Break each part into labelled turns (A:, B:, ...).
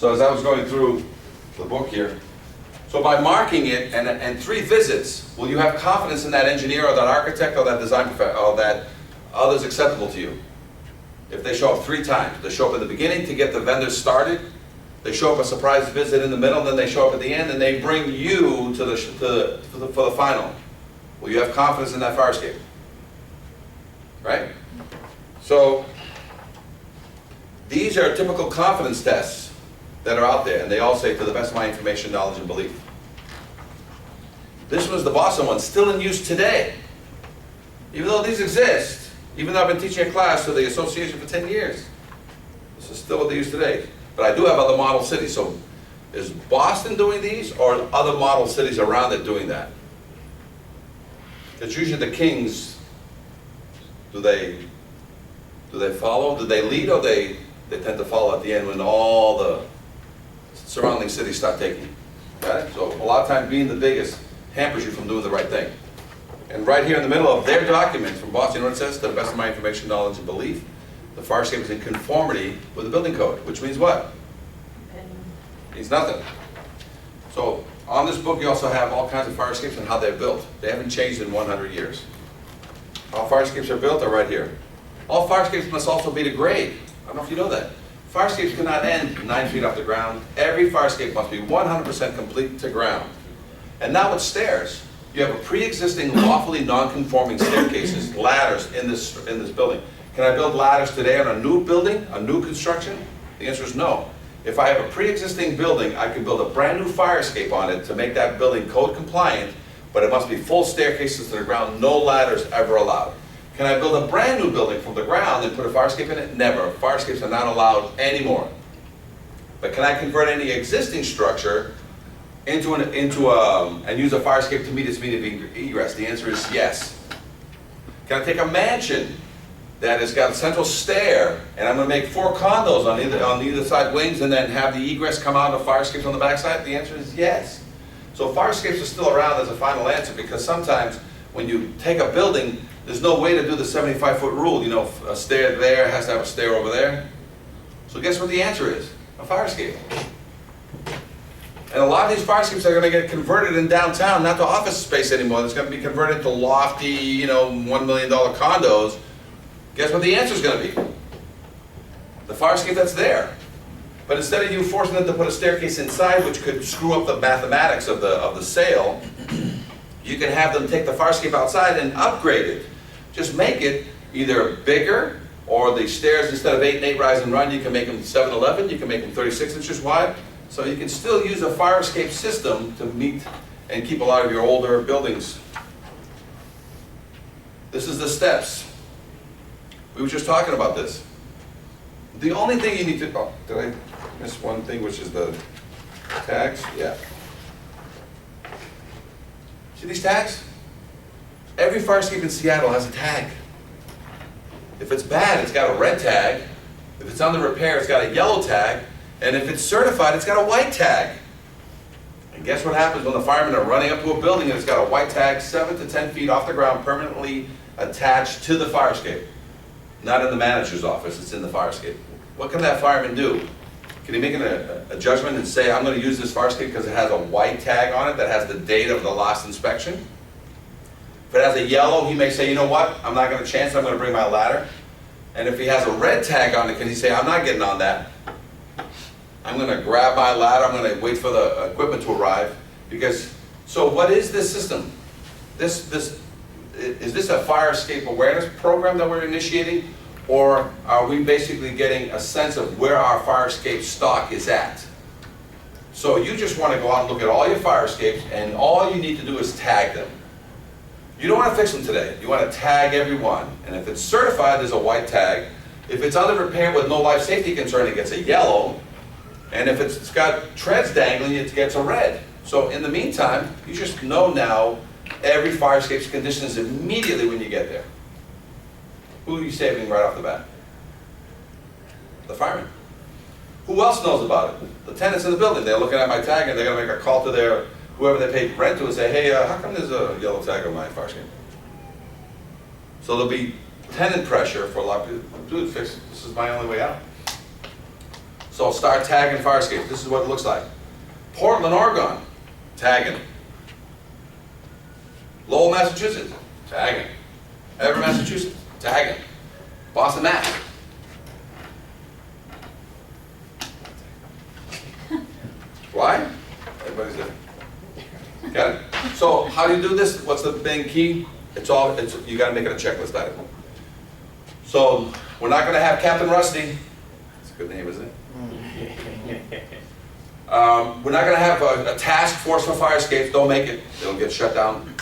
A: So as I was going through the book here, so by marking it and 3 visits, will you have confidence in that engineer or that architect or that design professional or that others acceptable to you? If they show up 3 times, they show up at the beginning to get the vendors started, they show up a surprise visit in the middle, and then they show up at the end, and they bring you to for the final. Will you have confidence in that fire escape? Right? So these are typical confidence tests that are out there, and they all say, to the best of my information, knowledge, and belief. This was the Boston one, still in use today. Even though these exist, even though I've been teaching a class to the association for 10 years, this is still what they use today. But I do have other model cities, so is Boston doing these, or are other model cities around it doing that? It's usually the kings. Do they follow? Do they lead, or they tend to follow at the end when all the surrounding cities start taking? Got it? So a lot of times being the biggest hampers you from doing the right thing. And right here in the middle of their document from Boston, you know what it says? To the best of my information, knowledge, and belief, the fire escape is in conformity with the building code, which means what? It means nothing. So on this book you also have all kinds of fire escapes and how they're built. They haven't changed in 100 years. How fire escapes are built are right here. All fire escapes must also be to grade. I don't know if you know that. Fire escapes cannot end 9 feet off the ground. Every fire escape must be 100% complete to ground. And now with stairs, you have a pre-existing lawfully non-conforming staircases, ladders in this building. Can I build ladders today on a new building, a new construction? The answer is no. If I have a pre-existing building, I can build a brand new fire escape on it to make that building code compliant, but it must be full staircases to the ground, no ladders ever allowed. Can I build a brand new building from the ground and put a fire escape in it? Never. Fire escapes are not allowed anymore. But can I convert any existing structure and use a fire escape to meet its means of egress? The answer is yes. Can I take a mansion that has got a central stair, and I'm going to make 4 condos on either side wings, and then have the egress come out of fire escapes on the backside? The answer is yes. So fire escapes are still around as a final answer, because sometimes when you take a building, there's no way to do the 75-foot rule. You know, a stair there has to have a stair over there. So guess what the answer is? A fire escape. And a lot of these fire escapes are going to get converted in downtown, not to office space anymore. It's going to be converted to lofty, you know, $1 million condos. Guess what the answer is going to be? The fire escape that's there. But instead of you forcing them to put a staircase inside, which could screw up the mathematics of the sale, you can have them take the fire escape outside and upgrade it. Just make it either bigger, or the stairs, instead of 8 and 8 rise and run, you can make them 7-11, you can make them 36 inches wide. So you can still use a fire escape system to meet and keep a lot of your older buildings. This is the steps. We were just talking about this. The only thing you need to, oh, did I miss one thing, which is the tags? Yeah. See these tags? Every fire escape in Seattle has a tag. If it's bad, it's got a red tag. If it's under repair, it's got a yellow tag. And if it's certified, it's got a white tag. And guess what happens when the firemen are running up to a building and it's got a white tag 7 to 10 feet off the ground, permanently attached to the fire escape? Not in the manager's office, it's in the fire escape. What can that fireman do? Can he make a judgment and say, I'm going to use this fire escape because it has a white tag on it that has the date of the last inspection? If it has a yellow, he may say, you know what, I'm not going to chance it, I'm going to bring my ladder. And if he has a red tag on it, can he say, I'm not getting on that? I'm going to grab my ladder, I'm going to wait for the equipment to arrive. Because, so what is this system? Is this a fire escape awareness program that we're initiating? Or are we basically getting a sense of where our fire escape stock is at? So you just want to go out and look at all your fire escapes, and all you need to do is tag them. You don't want to fix them today. You want to tag every one. And if it's certified, there's a white tag. If it's under repair with no life safety concern, it gets a yellow. And if it's got treads dangling, it gets a red. So in the meantime, you just know now every fire escape's conditions immediately when you get there. Who are you saving right off the bat? The fireman. Who else knows about it? The tenants in the building. They're looking at my tag and they're going to make a call to their whoever they paid rent to and say, hey, how come there's a yellow tag on my fire escape? So there'll be tenant pressure for a lot of people. Dude, fix it. This is my only way out. So So start tagging fire escapes. This is what it looks like. Portland, Oregon, tagging. Lowell, Massachusetts, tagging. Everett, Massachusetts, tagging. Boston, Mass. Why? Everybody's different. Got it? So how do you do this? What's the main key? You gotta make it a checklist item. So we're not gonna have Captain Rusty. That's a good name, isn't it? We're not gonna have a task force for fire escapes. Don't make it. It'll get shut down.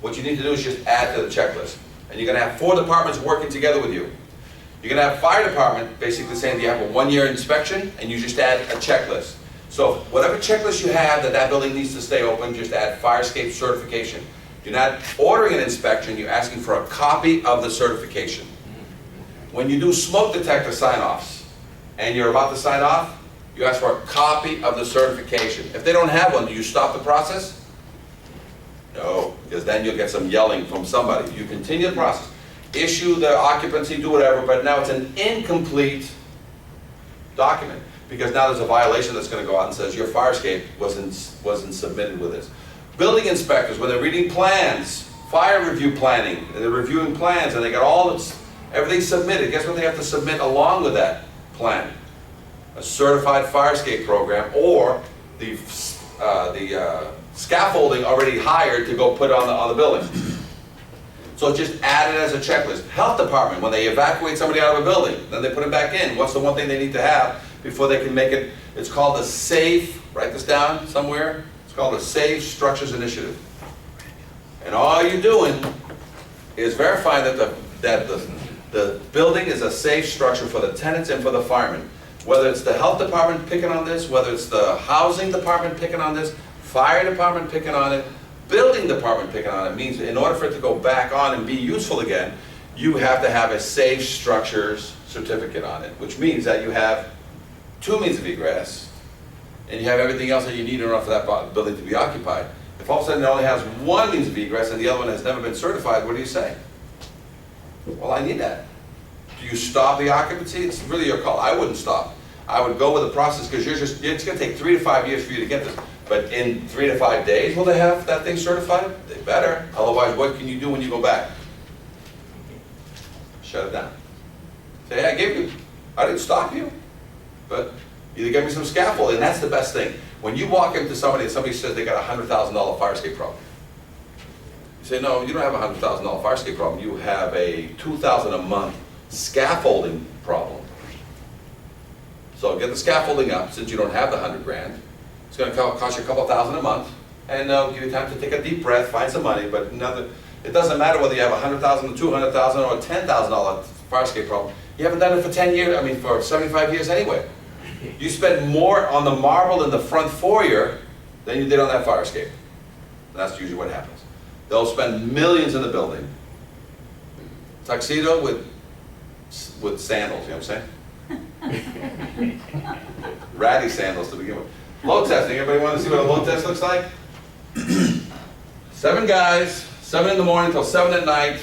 A: What you need to do is just add to the checklist. And you're gonna have 4 departments working together with you. You're gonna have fire department basically saying you have a 1-year inspection and you just add a checklist. So whatever checklist you have that building needs to stay open, just add fire escape certification. You're not ordering an inspection, you're asking for a copy of the certification. When you do smoke detector sign-offs and you're about to sign off, you ask for a copy of the certification. If they don't have one, do you stop the process? No, because then you'll get some yelling from somebody. You continue the process. Issue the occupancy, do whatever, but now it's an incomplete document because now there's a violation that's going to go out and says your fire escape wasn't submitted with this. Building inspectors, when they're reading plans, fire review planning, and they're reviewing plans and they got everything submitted, guess what they have to submit along with that plan? A certified fire escape program or the scaffolding already hired to go put on the building. So just add it as a checklist. Health department, when they evacuate somebody out of a building, then they put it back in. What's the one thing they need to have before they can make it? It's called the SAFE, write this down somewhere. It's called the Safe Structures Initiative. And all you're doing is verifying that the building is a safe structure for the tenants and for the firemen. Whether it's the health department picking on this, whether it's the housing department picking on this, fire department picking on it, building department picking on it, means in order for it to go back on and be useful again, you have to have a safe structures certificate on it, which means that you have 2 means of egress and you have everything else that you need in order for that building to be occupied. If all of a sudden it only has 1 means of egress and the other one has never been certified, what do you say? Well, I need that. Do you stop the occupancy? It's really your call. I wouldn't stop. I would go with the process because it's going to take 3 to 5 years for you to get this. But in 3 to 5 days, will they have that thing certified? They better. Otherwise, what can you do when you go back? Shut it down. Say, hey, I didn't stop you, but either give me some scaffolding. That's the best thing. When you walk into somebody and somebody says they got a $100,000 fire escape problem, you say, no, you don't have a $100,000 fire escape problem. You have a $2,000 a month scaffolding problem. So get the scaffolding up since you don't have the 100 grand. It's going to cost you a couple $1,000 a month, and they'll give you time to take a deep breath, find some money. But it doesn't matter whether you have a $100,000, $200,000, or a $10,000 fire escape problem. You haven't done it for 10 years. I mean, for 75 years anyway. You spend more on the marble in the front foyer than you did on that fire escape. And that's usually what happens. They'll spend millions in the building. Tuxedo with sandals. You know what I'm saying? Ratty sandals to begin with. Load testing, everybody want to see what a load test looks like? 7 guys, 7 in the morning till 7 at night.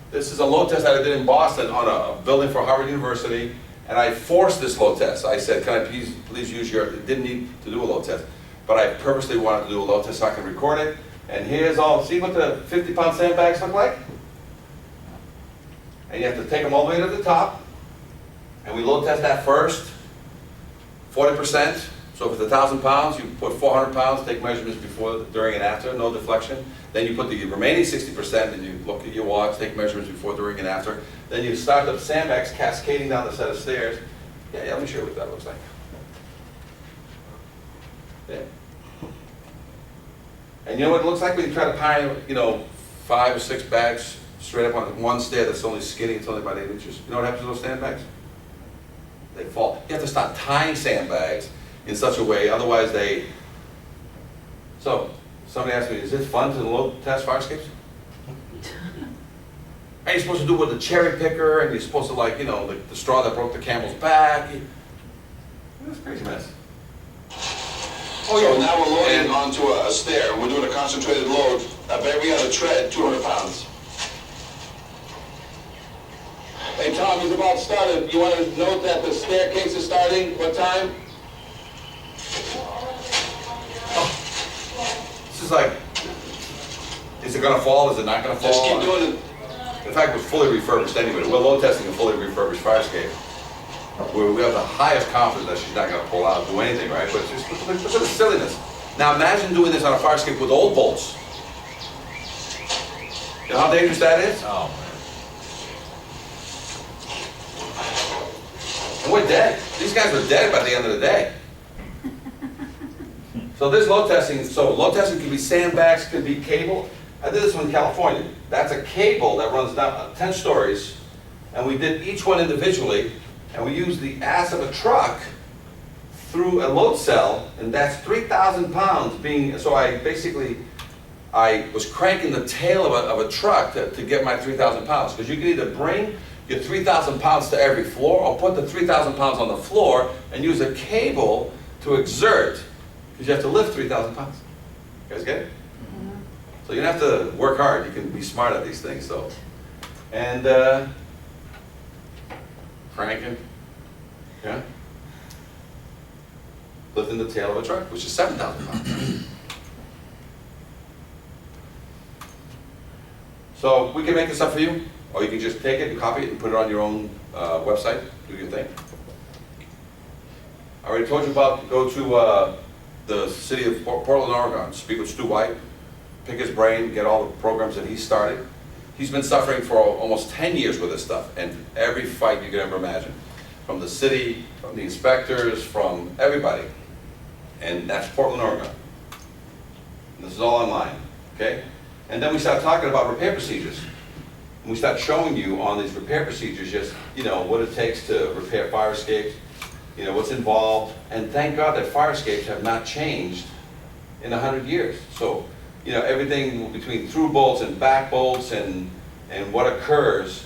A: This is a load test that I did in Boston on a building for Harvard University, and I forced this load test. I said, can I please use didn't need to do a load test, but I purposely wanted to do a load test so I can record it. And here's see what the 50-pound sandbags look like? And you have to take them all the way to the top, and we load test that first, 40%. So if it's 1,000 pounds, you put 400 pounds, take measurements before, during, and after, no deflection. Then you put the remaining 60% and you look at your watch, take measurements before, during, and after. Then you start the sandbags cascading down the set of stairs. Yeah, let me show you what that looks like. Yeah. And you know what it looks like when you try to pile, 5 or 6 bags straight up on one stair that's only skinny, it's only about 8 inches. You know what happens to those sandbags? They fall. You have to start tying sandbags in such a way, otherwise So, somebody asked me, is it fun to load test fire escapes? And you're supposed to do it with a cherry picker, and you're supposed to the straw that broke the camel's back. It's a crazy mess.
B: Oh yeah. So now we're loading onto a stair. We're doing a concentrated load of every other tread, 200 pounds. Hey Tom, he's about about started, you want to note that the staircase is starting, what time?
A: This is like, is it gonna fall, is it not gonna fall?
B: Just keep doing it.
A: In fact, it was fully refurbished anyway. We're load testing a fully refurbished fire escape. We have the highest confidence that she's not gonna pull out, do anything, right? But just look at the silliness. Now imagine doing this on a fire escape with old bolts. You know how dangerous that is?
C: Oh,
A: And we're dead. These guys are dead by the end of the day. So this load testing, can be sandbags, can be cable. I did this one in California. That's a cable that runs down 10 stories, and we did each one individually, and we used the ass of a truck through a load cell, and that's 3,000 pounds being, so I was cranking the tail of a truck to get my 3,000 pounds, because you can either bring your 3,000 pounds to every floor, or put the 3,000 pounds on the floor and use a cable to exert, because you have to lift 3,000 pounds. You guys get it? So you don't have to work hard, you can be smart at these things, so. And, cranking, yeah? Lifting the tail of a truck, which is 7,000 pounds. So we can make this up for you, or you can just take it and copy it and put it on your own website, do your thing. I already told you about, go to the city of Portland, Oregon, speak with Stu White, pick his brain, get all the programs that he started. He's been suffering for almost 10 years with this stuff, and every fight you could ever imagine. From the city, from the inspectors, from everybody. And that's Portland, Oregon. And this is all online, okay? And then we start talking about repair procedures. And we start showing you on these repair procedures just, you know, what it takes to repair fire escapes, you know, what's involved. And thank God that fire escapes have not changed in 100 years. So, you know, everything between through bolts and back bolts and what occurs,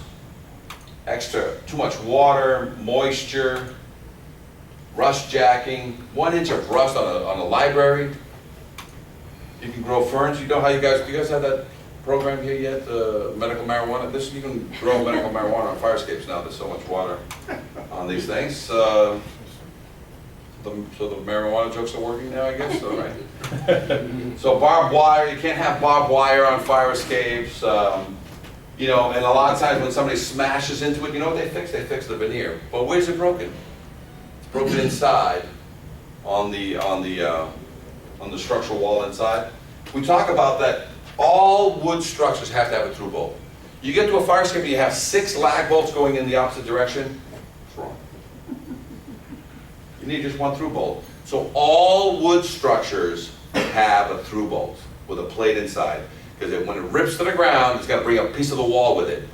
A: too much water, moisture, rust jacking, 1 inch of rust on a library. You can grow ferns. You know how do you guys have that program here yet, medical marijuana? You can grow medical marijuana on fire escapes now. There's so much water on these things. So the marijuana jokes are working now, I guess, all right. So barbed wire, you can't have barbed wire on fire escapes. You know, and a lot of times when somebody smashes into it, you know what they fix? They fix the veneer. But where's it broken? It's broken inside on the structural wall inside. We talk about that all wood structures have to have a through bolt. You get to a fire escape and you have 6 lag bolts going in the opposite direction, it's wrong. You need just 1 through bolt. So all wood structures have a through bolt with a plate inside. Because when it rips to the ground, it's got to bring a piece of the wall with it.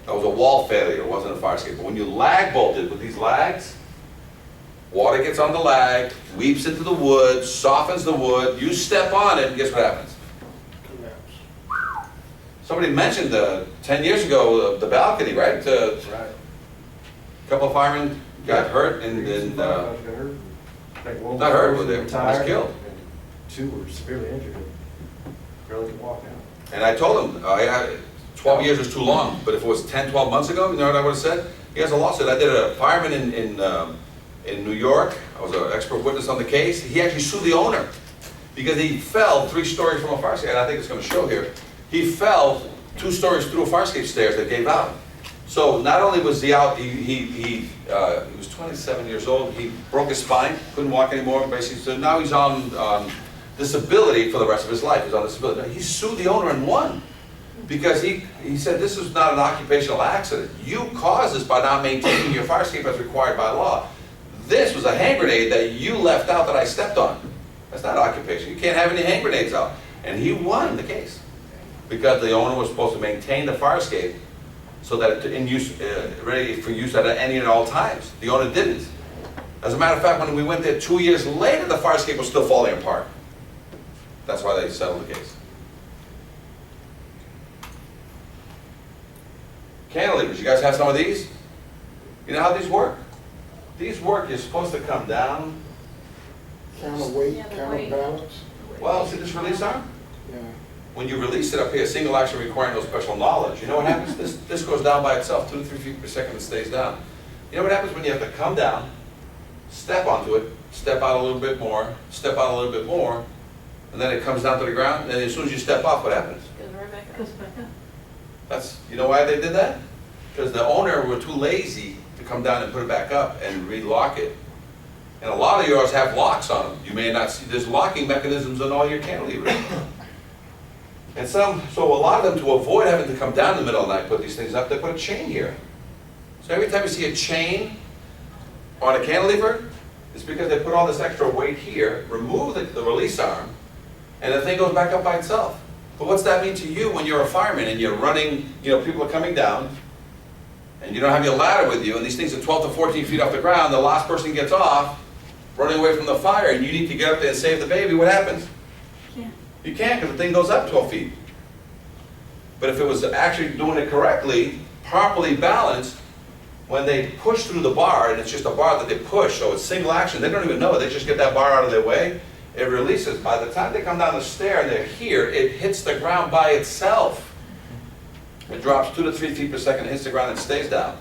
A: That was a wall failure, it wasn't a fire escape. But when you lag bolted with these lags, water gets on the lag, weeps into the wood, softens the wood, you step on it, and guess what happens? Somebody mentioned 10 years ago, the balcony, right?
D: Right.
A: A couple of firemen got hurt, and
D: not
A: not hurt, but they was killed.
D: 2 were severely injured. Barely could walk out.
A: And I told him, 12 years was too long, but if it was 10, 12 months ago, you know what I would have said? He has a lawsuit. I did a fireman in New York. I was an expert witness on the case. He actually sued the owner because he fell 3 stories from a fire escape, and I think it's going to show here. He fell 2 stories through a fire escape stairs that gave out. So not only was he out, he was 27 years old. He broke his spine, couldn't walk anymore, basically. So now he's on disability for the rest of his life. He's on disability. He sued the owner and won because he said this is not an occupational accident. You caused this by not maintaining your fire escape as required by law. This was a hand grenade that you left out that I stepped on. That's not occupation. You can't have any hand grenades out. And he won the case because the owner was supposed to maintain the fire escape so that it's ready for use at any and all times. The owner didn't. As a matter of fact, when we went there 2 years later, the fire escape was still falling apart. That's why they settled the case. Cantilevers, you guys have some of these? You know how these work? These work, you're supposed to come down.
E: Counterweight,
F: Yeah, the weight.
E: counterbalance.
A: Well, see this release arm?
E: Yeah.
A: when you release it up here, single action requiring no special knowledge, you know what happens? This goes down by itself, 2 to 3 feet per second, it stays down. You know what happens when you have to come down, step onto it, step out a little bit more, step out a little bit more, and then it comes down to the ground, and then as soon as you step off, what happens?
C: Goes right back up.
E: Goes back up.
A: That's, you know why they did that? Because the owner were too lazy to come down and put it back up and relock it. And a lot of yours have locks on them. You may not see, there's locking mechanisms on all your cantilevers. And so a lot of them, to avoid having to come down in the middle of the night, put these things up, they put a chain here. So every time you see a chain on a cantilever, it's because they put all this extra weight here, remove the release arm, and the thing goes back up by itself. But what's that mean to you when you're a fireman and you're running, you know, people are coming down, and you don't have your ladder with you, and these things are 12 to 14 feet off the ground, the last person gets off, running away from the fire, and you need to get up there and save the baby, what happens?
E: Yeah.
A: You can't, because the thing goes up 12 feet. But if it was actually doing it correctly, properly balanced, when they push through the bar, and it's just a bar that they push, so it's single action, they don't even know it, they just get that bar out of their way, it releases. By the time they come down the stair and they're here, it hits the ground by itself. It drops 2 to 3 feet per second, hits the ground and stays down.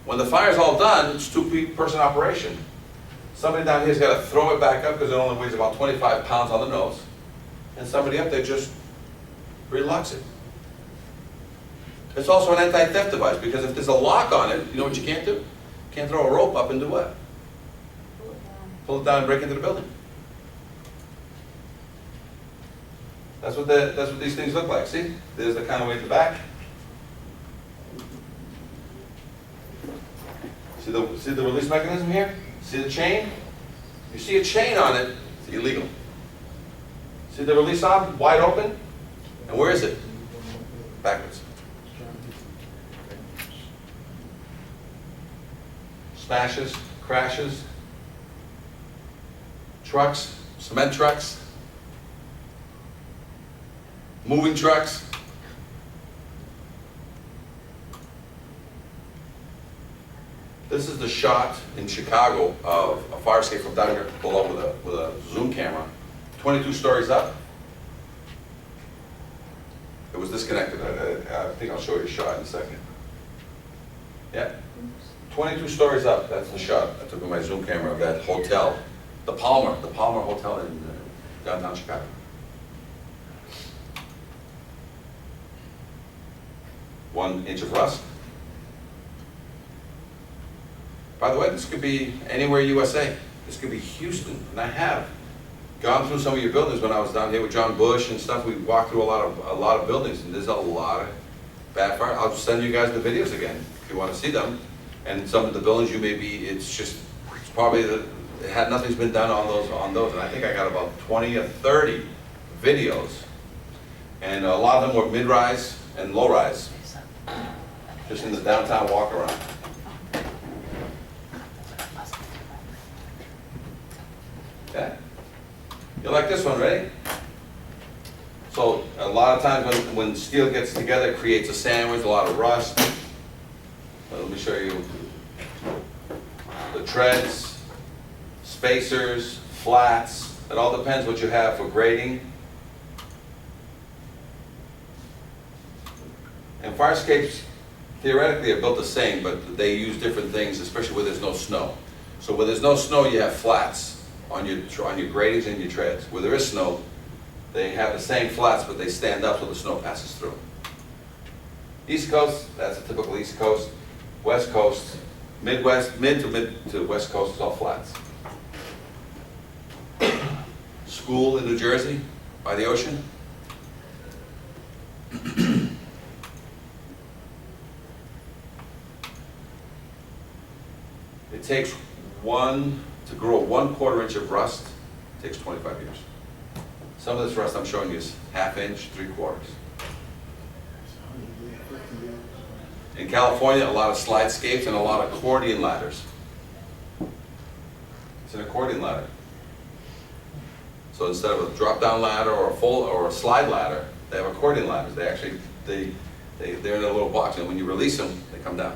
A: When the fire's all done, it's 2-person operation. Somebody down here's got to throw it back up because it only weighs about 25 pounds on the nose. And somebody up there just relocks it. It's also an anti-theft device because if there's a lock on it, you know what you can't do? You can't throw a rope up and do what? Pull it down and break into the building. That's what these things look like. See? There's the kind of way at the back. See the release mechanism here? See the chain? You see a chain on it, it's illegal. See the release arm wide open? And where is it? Backwards. Smashes, crashes, trucks, cement trucks, moving trucks. This is the shot in Chicago of a fire escape from down here below with a zoom camera, 22 stories up. It was disconnected. I think I'll show you a shot in a second. Yeah, 22 stories up. That's the shot I took with my zoom camera of that hotel, the Palmer Hotel in downtown Chicago. One inch of rust. By the way, this could be anywhere USA. This could be Houston, and I have gone through some of your buildings when I was down here with John Bush and stuff. We walked through a lot of buildings, and there's a lot of bad fire. I'll send you guys the videos again if you want to see them. And some of the buildings you may be, it's probably nothing's been done on those. And I think I got about 20 or 30 videos, and a lot of them were mid-rise and low-rise, just in the downtown walk around. Okay. You like this one, ready? So a lot of times when steel gets together, it creates a sandwich, a lot of rust. Let me show you the treads, spacers, flats. It all depends what you have for grading. And fire escapes theoretically are built the same, but they use different things, especially where there's no snow. So where there's no snow, you have flats on your gratings and your treads. Where there is snow, they have the same flats, but they stand up so the snow passes through. East Coast, that's a typical East Coast. West Coast, Midwest, mid to West Coast is all flats. School in New Jersey, by the ocean. It takes to grow 1/4 inch of rust, it takes 25 years. Some of this rust I'm showing you is 1/2 inch, 3/4. In California, a lot of slide skates and a lot of accordion ladders. It's an accordion ladder. So instead of a drop-down ladder or a slide ladder, they have accordion ladders. They're in a little box, and when you release them, they come down.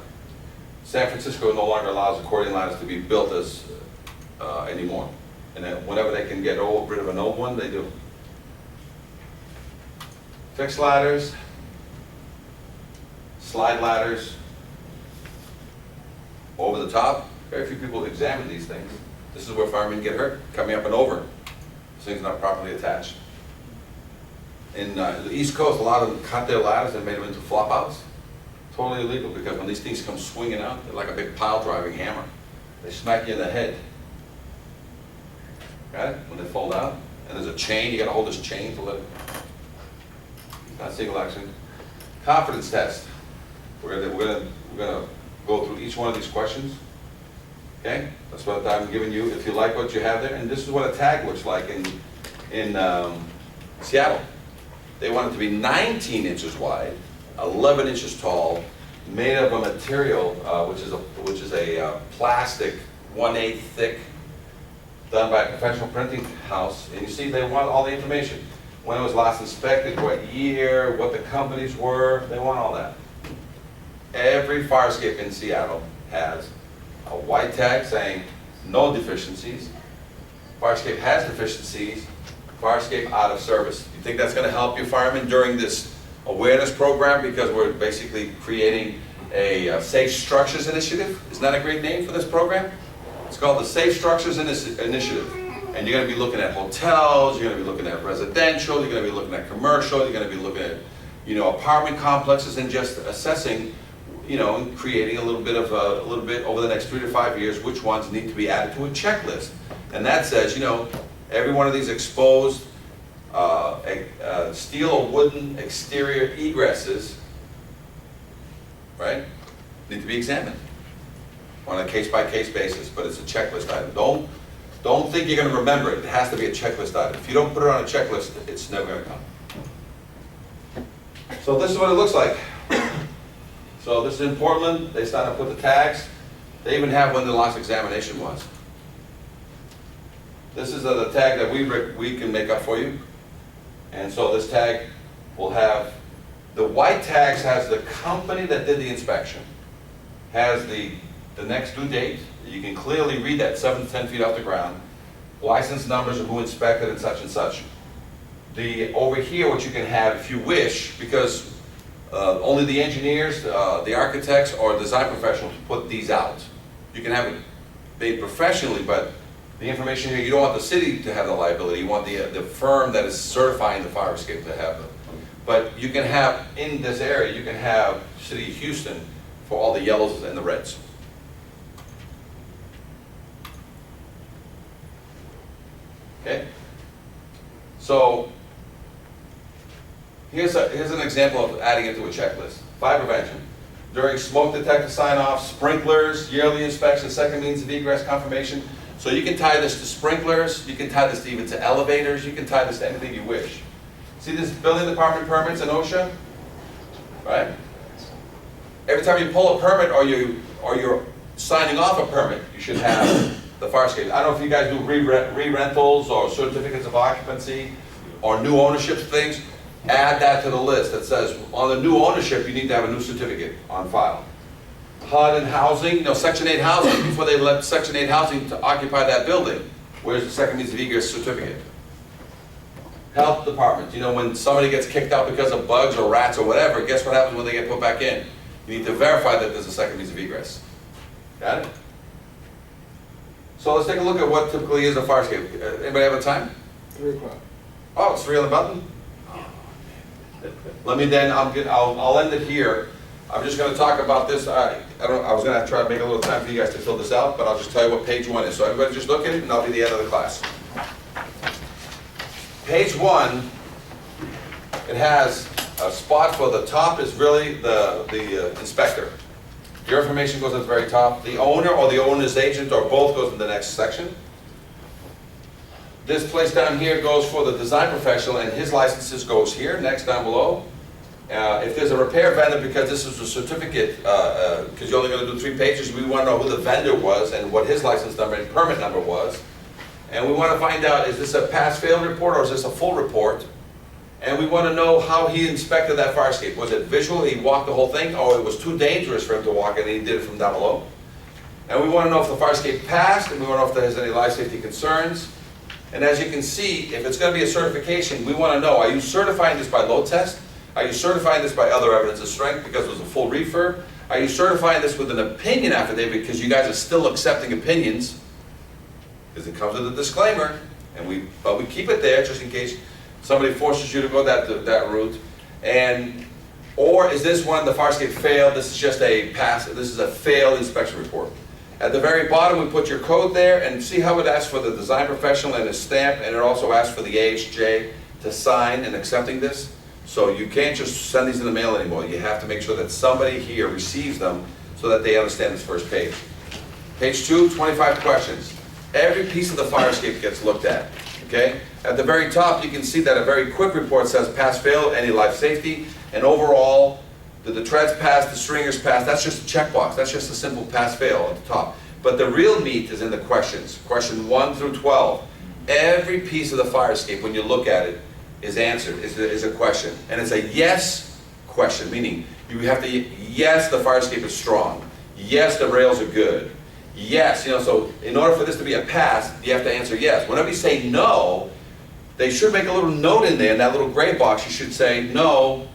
A: San Francisco no longer allows accordion ladders to be built anymore. And then whenever they can get rid of an old one, they do. fixed ladders, slide ladders, over the top. Very few people examine these things. This is where firemen get hurt, coming up and over. This thing's not properly attached. In the East Coast, a lot of them cut their ladders and made them into flop outs. Totally illegal, because when these things come swinging out, they're like a big pile driving hammer. They smack you in the head. Got it? When they fold out. And there's a chain, you gotta hold this chain to let it. Not single action. Confidence test. We're gonna go through each one of these questions. Okay? That's what I'm giving you, if you like what you have there. And this is what a tag looks like in Seattle. They want it to be 19 inches wide, 11 inches tall, made of a material which is a plastic, 1/8 thick, done by a professional printing house. And you see, they want all the information. When it was last inspected, what year, what the companies were, they want all that. Every fire escape in Seattle has a white tag saying no deficiencies. Fire escape has deficiencies. Fire escape out of service. You think that's going to help you firemen during this awareness program, because we're basically creating a Safe Structures Initiative? Isn't that a great name for this program? It's called the Safe Structures Initiative. And you're going to be looking at hotels, you're going to be looking at residential, you're going to be looking at commercial, you're going to be looking at, apartment complexes, and just assessing, and creating a little bit over the next 3 to 5 years, which ones need to be added to a checklist. And that says, every one of these exposed steel or wooden exterior egresses, right, need to be examined on a case-by-case basis, but it's a checklist item. Don't think you're going to remember it. It has to be a checklist item. If you don't put it on a checklist, it's never going to come. So this is what it looks like. So this is in Portland. They started to put the tags. They even have when the last examination was. This is the tag that we can make up for you. And so this tag will have, the white tags has the company that did the inspection, has the next due date. You can clearly read that, 7 to 10 feet off the ground, license numbers of who inspected and such. Over here, what you can have, if you wish, because only the engineers, the architects, or design professionals put these out. You can have it made professionally, but the information here, you don't want the city to have the liability. You want the firm that is certifying the fire escape to have them. But you can have, in this area, you can have City of Houston for all the yellows and the reds. Okay? So, here's an example of adding it to a checklist. Fire prevention. During smoke detector sign-off, sprinklers, yearly inspection, second means of egress confirmation. So you can tie this to sprinklers, you can tie this even to elevators, you can tie this to anything you wish. See this building department permits in OSHA? Right? Every time you pull a permit or you're signing off a permit, you should have the fire escape. I don't know if you guys do re-rentals or certificates of occupancy or new ownership things. Add that to the list that says on the new ownership you need to have a new certificate on file. HUD and housing, Section 8 housing, before they let Section 8 housing to occupy that building, where's the second means of egress certificate? Health department, when somebody gets kicked out because of bugs or rats or whatever, guess what happens when they get put back in? You need to verify that there's a second means of egress. Got it? So let's take a look at what typically is a fire escape. Anybody have a time?
D: 3 o'clock.
A: Oh, it's 3 on the button? Let me then, I'll end it here. I'm just going to talk about this. I was going to try to make a little time for you guys to fill this out, but I'll just tell you what page 1 is. So everybody just look at it, and that'll be the end of the class. Page 1, it has a spot for the top is really the inspector. Your information goes at the very top. The owner or the owner's agent or both goes in the next section. This place down here goes for the design professional, and his licenses goes here, next down below. If there's a repair vendor, because this is a certificate, because you're only going to do 3 pages, we want to know who the vendor was and what his license number and permit number was. And we want to find out, is this a pass-fail report or is this a full report? And we want to know how he inspected that fire escape. Was it visual, he walked the whole thing, or it was too dangerous for him to walk and he did it from down below? And we want to know if the fire escape passed, and we want to know if there's any life safety concerns. And as you can see, if it's gonna be a certification, we wanna know, are you certifying this by load test? Are you certifying this by other evidence of strength because it was a full refurb? Are you certifying this with an opinion affidavit because you guys are still accepting opinions? Because it comes with a disclaimer, but we keep it there just in case somebody forces you to go that route. Or is this one, the fire escape failed, this is just a pass, this is a failed inspection report. At the very bottom, we put your code there, and see how it asks for the design professional and a stamp, and it also asks for the AHJ to sign in accepting this. So you can't just send these in the mail anymore. You have to make sure that somebody here receives them so that they understand this first page. Page 2, 25 questions. Every piece of the fire escape gets looked at, okay? At the very top, you can see that a very quick report says pass, fail, any life safety, and overall, did the treads pass, the stringers pass, that's just a checkbox, that's just a simple pass, fail at the top. But the real meat is in the questions, question 1 through 12. Every piece of the fire escape, when you look at it, is answered, is a question. And it's a yes question, meaning you have to, yes, the fire escape is strong. Yes, the rails are good. Yes, so in order for this to be a pass, you have to answer yes. Whenever you say no, they should make a little note in there, in that little gray box, you should say no.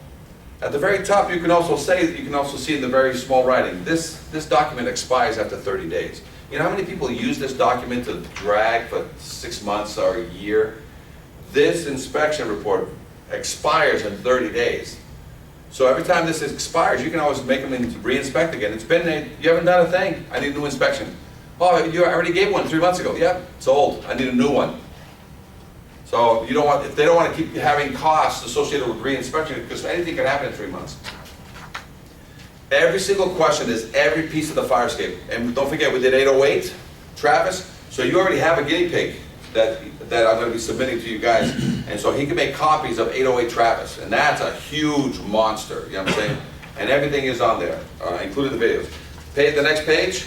A: At the very top, you can also see in the very small writing, this document expires after 30 days. You know how many people use this document to drag for 6 months or a year? This inspection report expires in 30 days. So every time this expires, you can always make them re-inspect again. It's been there, you haven't done a thing, I need a new inspection. Oh, you already gave one 3 months ago. Yeah, it's old, I need a new one. So you don't want, if they don't want to keep having costs associated with re-inspection, because anything can happen in 3 months. Every single question is every piece of the fire escape. And don't forget, we did 808, Travis, so you already have a guinea pig that I'm going to be submitting to you guys. And so he can make copies of 808 Travis, and that's a huge monster, you know what I'm saying? And everything is on there, including the videos. The next page,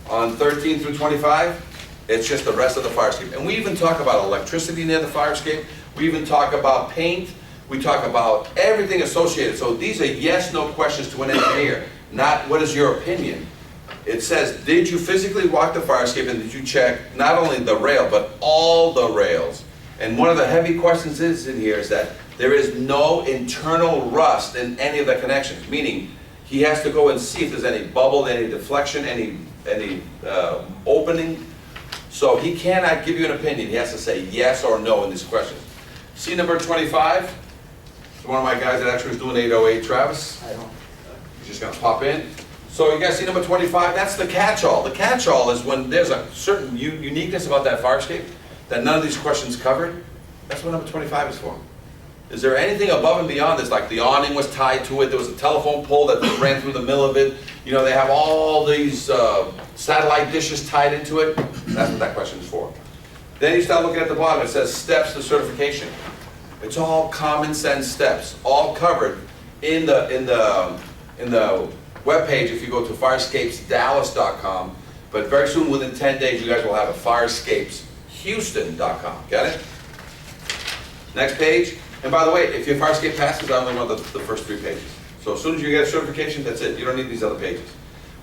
A: on 13 through 25, it's just the rest of the fire escape. And we even talk about electricity near the fire escape. We even talk about paint. We talk about everything associated. So these are yes, no questions to an engineer, not what is your opinion. It says, did you physically walk the fire escape and did you check not only the rail, but all the rails? And one of the heavy questions in here is that there is no internal rust in any of the connections, meaning he has to go and see if there's any bubble, any deflection, any opening. So he cannot give you an opinion. He has to say yes or no in these questions. See number 25? It's one of my guys that actually was doing 808, Travis. He's just going to pop in. So you guys see number 25? That's the catch-all. The catch-all is when there's a certain uniqueness about that fire escape that none of these questions covered. That's what number 25 is for. Is there anything above and beyond this? Like the awning was tied to it, there was a telephone pole that ran through the middle of it. You know, they have all these satellite dishes tied into it. That's what that question is for. Then you start looking at the bottom, it says steps to certification. It's all common sense steps, all covered in the webpage if you go to firescapesdallas.com. But very soon, within 10 days, you guys will have a firescapeshouston.com. Got it? Next page. And by the way, if your fire escape passes, I only want the first 3 pages. So as soon as you get a certification, that's it. You don't need these other pages.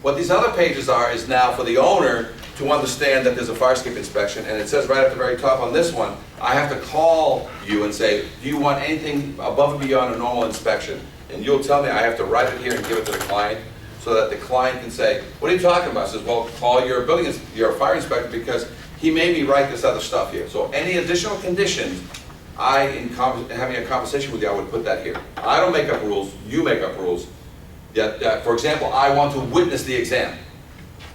A: What these other pages are is now for the owner to understand that there's a fire escape inspection, and it says right at the very top on this one, I have to call you and say, do you want anything above and beyond a normal inspection? And you'll tell me I have to write it here and give it to the client so that the client can say, what are you talking about? I says, well, call your fire inspector because he made me write this other stuff here. So any additional conditions, in having a conversation with you, I would put that here. I don't make up rules, you make up rules. For example, I want to witness the exam.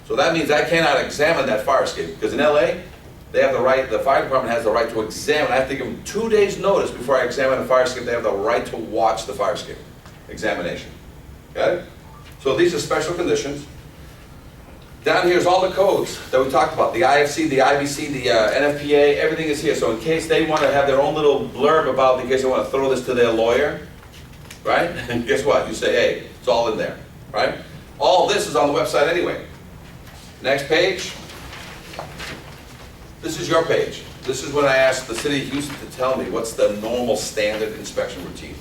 A: So that means I cannot examine that fire escape, because in LA, they have the right, the fire department has the right to examine. I have to give them 2 days notice before I examine the fire escape. They have the right to watch the fire escape examination. Got it? So these are special conditions. Down here is all the codes that we talked about, the IFC, the IBC, the NFPA, everything is here. So in case they want to have their own little blurb about, in case they want to throw this to their lawyer, right? And guess what? You say, hey, it's all in there, right? All this is on the website anyway. Next page. This is your page. This is when I asked the city of Houston to tell me what's the normal standard inspection routine.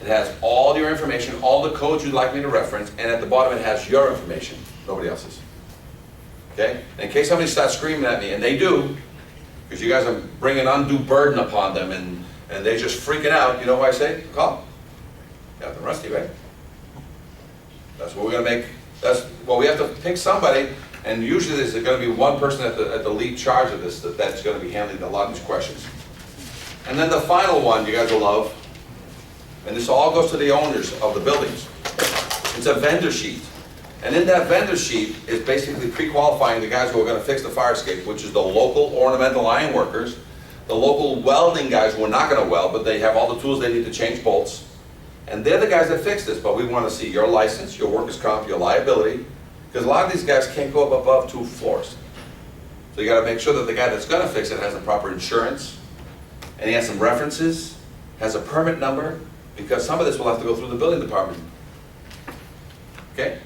A: It has all your information, all the codes you'd like me to reference, and at the bottom it has your information, nobody else's. Okay? And in case somebody starts screaming at me, and they do, Because you guys are bringing undue burden upon them, and they're just freaking out. You know what I say? Call. Yeah, the Rusty, right? That's what we're gonna make. Well, we have to pick somebody, and usually there's gonna be one person at the lead charge of this that's gonna be handling a lot of these questions. And then the final one you guys will love, and this all goes to the owners of the buildings. It's a vendor sheet. And in that vendor sheet is basically pre-qualifying the guys who are gonna fix the fire escape, which is the local ornamental iron workers, the local welding guys who are not gonna weld, but they have all the tools they need to change bolts. And they're the guys that fix this, but we wanna see your license, your workers' comp, your liability, because a lot of these guys can't go up above 2 floors. So you gotta make sure that the guy that's gonna fix it has the proper insurance, and he has some references, has a permit number, because some of this will have to go through the building department. Okay?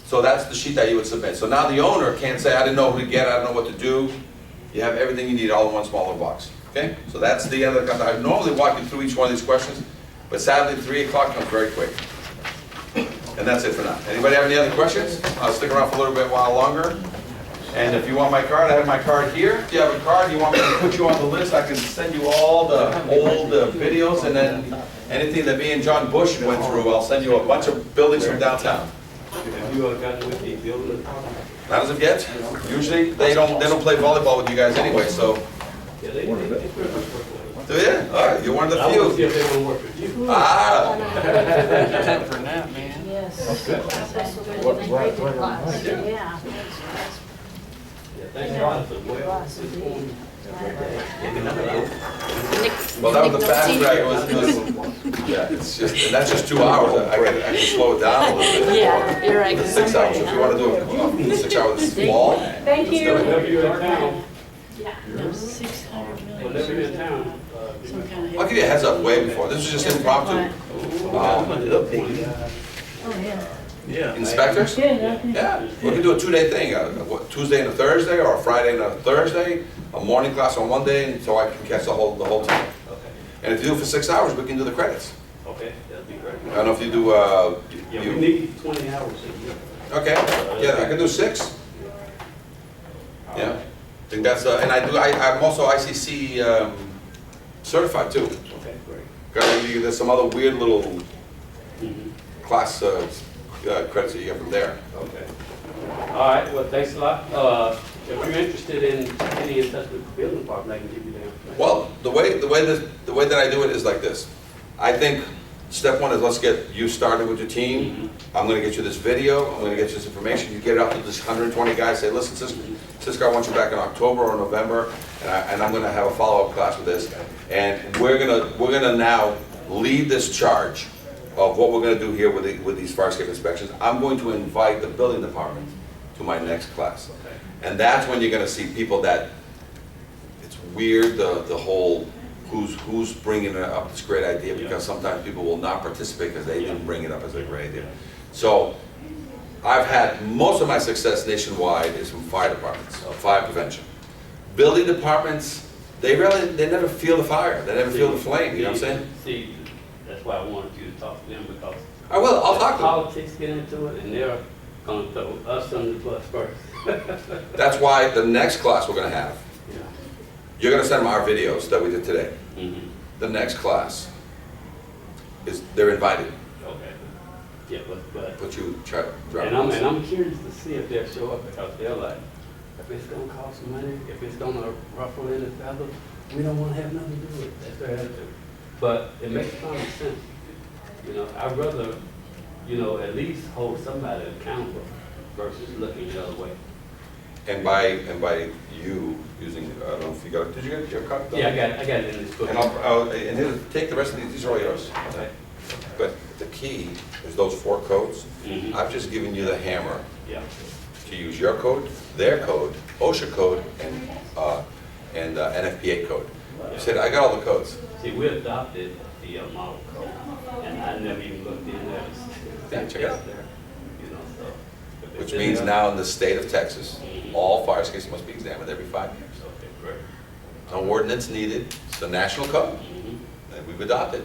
A: So that's the sheet that you would submit. So now the owner can't say, I didn't know who to get, I don't know what to do. You have everything you need all in one smaller box. Okay? So that's the end of the contract. I normally walk you through each one of these questions, but sadly 3 o'clock comes very quick. And that's it for now. Anybody have any other questions? I'll stick around for a little bit while longer. And if you want my card, I have my card here. If you have a card, you want me to put you on the list, I can send you all the old videos, and then anything that me and John Bush went through, I'll send you a bunch of buildings from downtown.
C: Have you gotten with the building?
A: Not as of yet. Usually, they don't play volleyball with you guys anyway, so.
C: Yeah, they pretty much work with
A: Do you? All right, you're one of the
C: us. I want to see
A: few.
C: if they want to work with you.
A: Ah,
E: For now, man.
F: Yes. Yeah.
C: Yeah, thanks God for the well.
F: Lots of deed.
A: well, that was the fast track. Yeah, it's just, and that's just 2 hours. I can slow it down a little bit.
F: Yeah, you're right.
A: 6 hours. If you want to do a 6 hours fall,
F: Thank you.
C: Whenever you're in town,
F: There's 600 million.
C: whenever you're in town,
F: Some kind of.
A: I'll give you a heads up way before. This is just impromptu.
F: Oh, yeah.
E: Yeah.
A: Inspectors? Yeah, we can do a 2-day thing, Tuesday and a Thursday, or a Friday and a Thursday, a morning class on one day, and so I can catch the whole time.
C: okay,
A: And if you do it for 6 hours, we can do the credits.
C: okay, that'd be great.
A: I don't know if you do,
C: Yeah, we need 20 hours a year.
A: okay, yeah, I can do 6. Yeah, I think that's, and I'm also ICC certified too.
C: Okay, great.
A: There's some other weird little
C: Mhm.
A: class credits that you get from there.
C: Okay. All right, well, thanks a lot. If you're interested in getting in touch with the building department, I can give you the information.
A: Well, the way that I do it is like this. I think step 1 is let's get you started with your team. I'm gonna get you this video, I'm gonna get you this information, you get it out to this 120 guys, say, listen, Cisco, I want you back in October or November, and I'm gonna have a follow-up class with this. And we're gonna now lead this charge of what we're gonna do here with these fire escape inspections. I'm going to invite the building department to my next class.
C: Okay.
A: And that's when you're gonna see people that, it's weird, the whole, who's bringing up this great idea, because sometimes people will not participate because they didn't bring it up as a great idea. So, I've had, most of my success nationwide is from fire departments, fire prevention. Building departments, they never feel the fire, they never feel the flame, you know what I'm saying?
C: See, that's why I wanted you to talk to them, because
A: I will, I'll talk to them.
C: politics get into it, and they're gonna throw us under the bus first.
A: That's why the next class we're gonna have,
C: Yeah.
A: you're gonna send them our videos that we did today.
C: Mhm.
A: The next class is, they're invited,
C: Okay. Yeah, but,
A: but you try, drop
C: and
A: them.
C: I'm curious to see if they'll show up, because they're like, if it's gonna cost money, if it's gonna ruffle any feathers, we don't wanna have nothing to do with it. That's their attitude. But it makes common sense. You know, I'd rather, at least hold somebody accountable versus looking the other way.
A: And by you using, I don't know if you got, did you get your copy?
C: Yeah, I got it in this book.
A: And and here, take the rest of these are all yours.
C: Okay.
A: But the key is those 4 codes.
C: Mhm.
A: I've just given you the hammer
C: Yeah.
A: to use your code, their code, OSHA code, and NFPA code. You said, I got all the codes.
C: See, we adopted the model code, and I never even looked in there.
A: Yeah, check it out.
C: There, so. if it's
A: Which
C: in
A: means
C: there-
A: now in the state of Texas, all fire escapes must be examined every 5 years.
C: Okay, great.
A: No ordinance needed, it's the national code,
C: Mhm.
A: and we've adopted.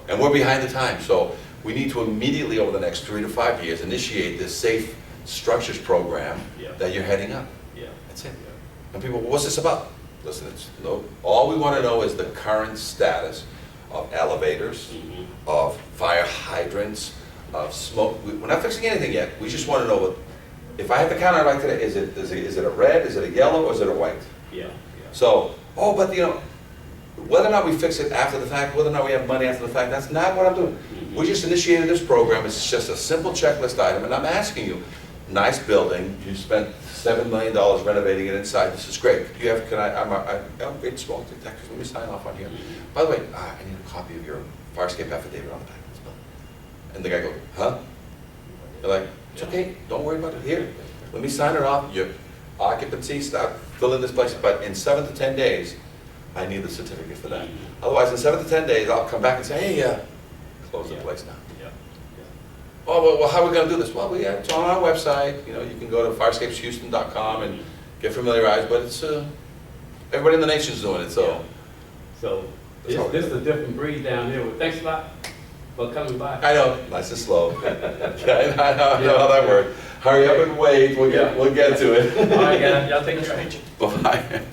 A: And we're behind the times, so we need to immediately, over the next 3 to 5 years, initiate this safe structures program
C: Yeah.
A: that you're heading up.
C: Yeah.
A: That's it. And people, well, what's this about? listen, it's, no, all we wanna know is the current status of elevators, of fire hydrants, of smoke. We're not fixing anything yet, we just wanna know what, if I have to count it right today, is it a red, is it a yellow, or is it a white?
C: Yeah, yeah.
A: So, oh, but you know, whether or not we fix it after the fact, whether or not we have money after the fact, that's not what I'm doing. We just initiated this program, it's just a simple checklist item, and I'm asking you, nice building, you spent $7 million renovating it inside, this is great. You have, can I'm great small detectives, let me sign off on here. By the way, I need a copy of your fire escape affidavit on the back of this building. And the guy goes, huh? You're like, it's okay, don't worry about it, here, let me sign it off, your occupancy, start filling this place, but in 7 to 10 days, I need the certificate for that. Otherwise, in 7 to 10 days, I'll come back and say, hey, close the place now.
C: Yeah.
A: Oh, well, how are we gonna do this? Well, it's on our website, you know, you can go to firescapeshouston.com and get familiarized, but it's, everybody in the nation's doing it, so.
C: So, this is a different breed down here. Well, thanks a lot for coming by.
A: I know, nice and slow. Okay, I know how that works. Hurry up and wait, we'll get to it.
C: All right, guys, y'all take care.
A: Bye-bye.